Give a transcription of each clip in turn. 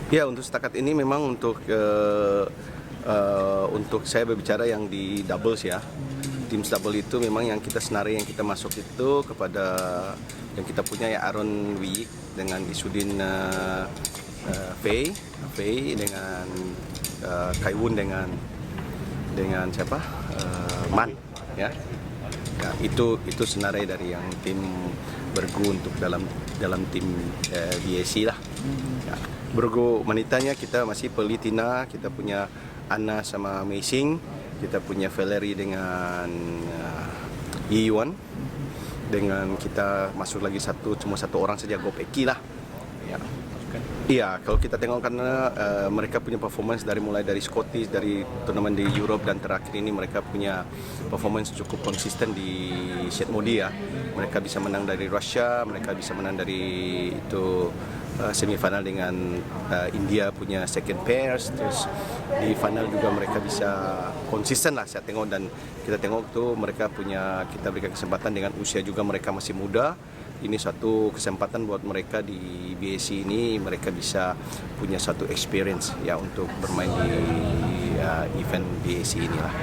Ya, untuk setakat ini memang untuk saya berbicara yang di doubles ya. Tim double itu memang yang kita senari yang kita masuk itu kepada yang kita punya ya Aaron Wiyik dengan Isudin Fei dengan Kai Wun dengan siapa? Man ya. Ya, itu senarai dari yang tim bergu untuk dalam tim BAC lah. Ya. Bergu wanitanya kita masih Pelitina, kita punya Anna sama Meising, kita punya Valerie dengan Yi Yuan, dengan kita masuk lagi cuma satu orang saja Gop Eki lah. Ya. Iya, kalau kita tengok karena mereka punya performance mulai dari Scottish, dari turnamen di Europe dan terakhir ini mereka punya performance cukup konsisten di set modi ya. Mereka bisa menang dari Russia, mereka bisa menang dari itu semifinal dengan India punya second pairs, terus di final juga mereka bisa konsisten lah saya tengok dan kita tengok tuh mereka kita berikan kesempatan dengan usia juga mereka masih muda. Ini satu kesempatan buat mereka di BAC ini mereka bisa punya satu experience ya untuk bermain di event BAC inilah.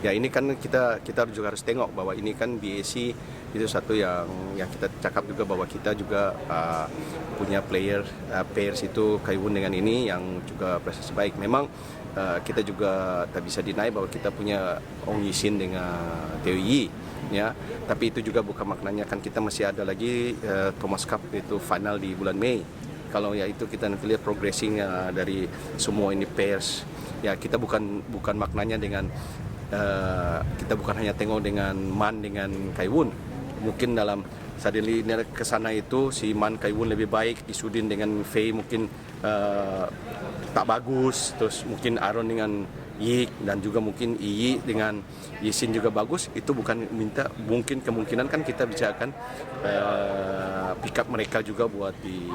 Ya ini kan kita juga harus tengok bahwa ini kan BAC itu satu yang kita cakap juga bahwa kita juga punya pairs itu Kai Wun dengan ini yang juga prestasi baik. Memang kita juga tak bisa deny bahwa kita punya Ong Yisin dengan Teo Yi. Ya, tapi itu juga bukan maknanya kan kita masih ada lagi Thomas Cup itu final di bulan Mei. Kalau ya itu kita nanti lihat progressing dari semua ini pairs. Ya kita bukan maknanya dengan kita bukan hanya tengok dengan Man dengan Kai Wun. Mungkin dalam suddenly ke sana itu si Man Kai Wun lebih baik, Isudin dengan Fei mungkin tak bagus, terus mungkin Aaron dengan Yik dan juga mungkin Iyi dengan Yisin juga bagus. Itu bukan mungkin kemungkinan kan kita bisa akan pick up mereka juga buat di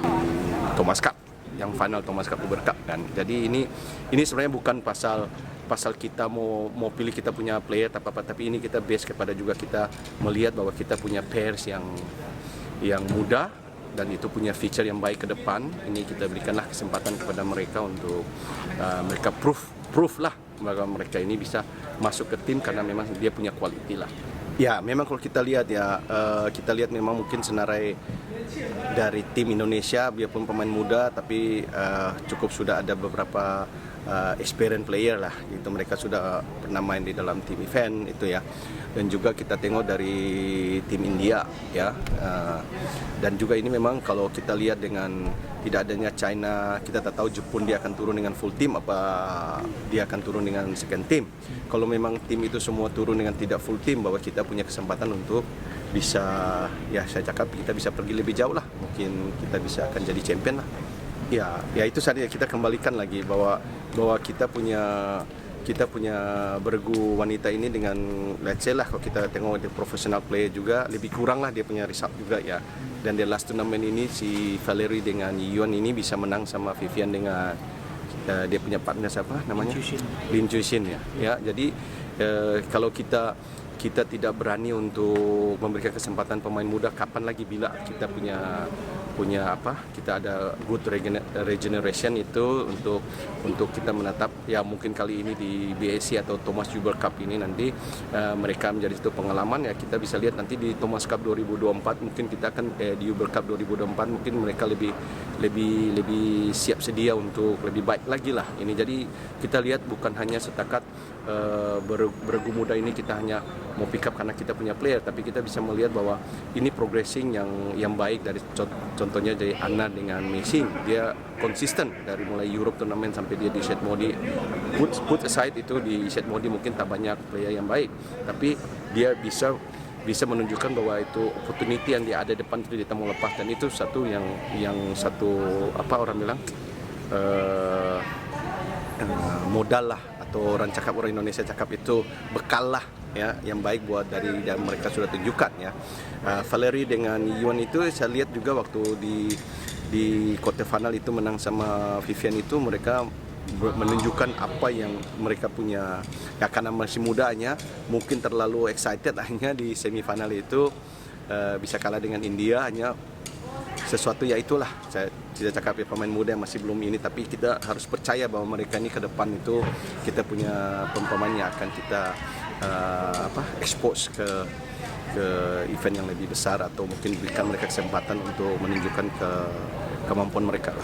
Thomas Cup yang final Thomas Cup Uber Cup kan. Jadi ini sebenarnya bukan pasal kita mau pilih kita punya player tapi ini kita base kepada juga kita melihat bahwa kita punya pairs yang muda dan itu punya feature yang baik ke depan. Ini kita berikanlah kesempatan kepada mereka untuk mereka proof lah bahwa mereka ini bisa masuk ke tim karena memang dia punya quality lah. Ya, memang kalau kita lihat memang mungkin senarai dari tim Indonesia biarpun pemain muda tapi cukup sudah ada beberapa experience player lah gitu, mereka sudah pernah main di dalam tim event itu ya. Dan juga kita tengok dari tim India ya, dan juga ini memang kalau kita lihat dengan tidak adanya China, kita tak tahu Jepun dia akan turun dengan full team apa dia akan turun dengan second team. Kalau memang tim itu semua turun dengan tidak full team, bahwa kita punya kesempatan untuk bisa ya saya cakap kita bisa pergi lebih jauh lah, mungkin kita bisa akan jadi champion lah. Ya itu saja kita kembalikan lagi bahwa kita punya bergu wanita ini dengan let's say lah kalau kita tengok di professional player juga lebih kurang lah dia punya result juga ya. Dan di last turnamen ini si Valerie dengan Yuan ini bisa menang sama Vivian dengan dia punya partner siapa namanya? Lin Chuixin ya. Ya jadi kalau kita tidak berani untuk memberikan kesempatan pemain muda, kapan lagi bila kita punya kita ada good regeneration itu untuk kita menatap ya mungkin kali ini di BAC atau Thomas Uber Cup ini nanti mereka menjadi itu pengalaman ya. Kita bisa lihat nanti di Thomas Cup 2024 mungkin kita akan di Uber Cup 2024 mungkin mereka lebih siap sedia untuk lebih baik lagi lah ini. Jadi kita lihat bukan hanya setakat bergu muda ini kita hanya mau pick up karena kita punya player, tapi kita bisa melihat bahwa ini progressing yang baik dari contohnya dari Anna dengan Meising. Dia konsisten dari mulai Europe turnamen sampai dia di set modi. Put aside itu di set modi mungkin tak banyak player yang baik, tapi dia bisa menunjukkan bahwa itu opportunity yang dia ada depan itu dia mau lepas, dan itu satu yang apa orang bilang modal lah, atau orang Indonesia cakap itu bekal lah ya yang baik buat dari yang mereka sudah tunjukkan ya. Valerie dengan Yuan itu saya lihat juga waktu di quarter final itu menang sama Vivian itu mereka menunjukkan apa yang mereka punya ya, karena masih mudanya mungkin terlalu excited hanya di semifinal itu bisa kalah dengan India hanya sesuatu ya itulah saya tidak cakap ya pemain muda yang masih belum ini, tapi kita harus percaya bahwa mereka ini ke depan itu kita punya pemain yang akan kita expose ke event yang lebih besar atau mungkin berikan mereka kesempatan untuk menunjukkan kemampuan mereka.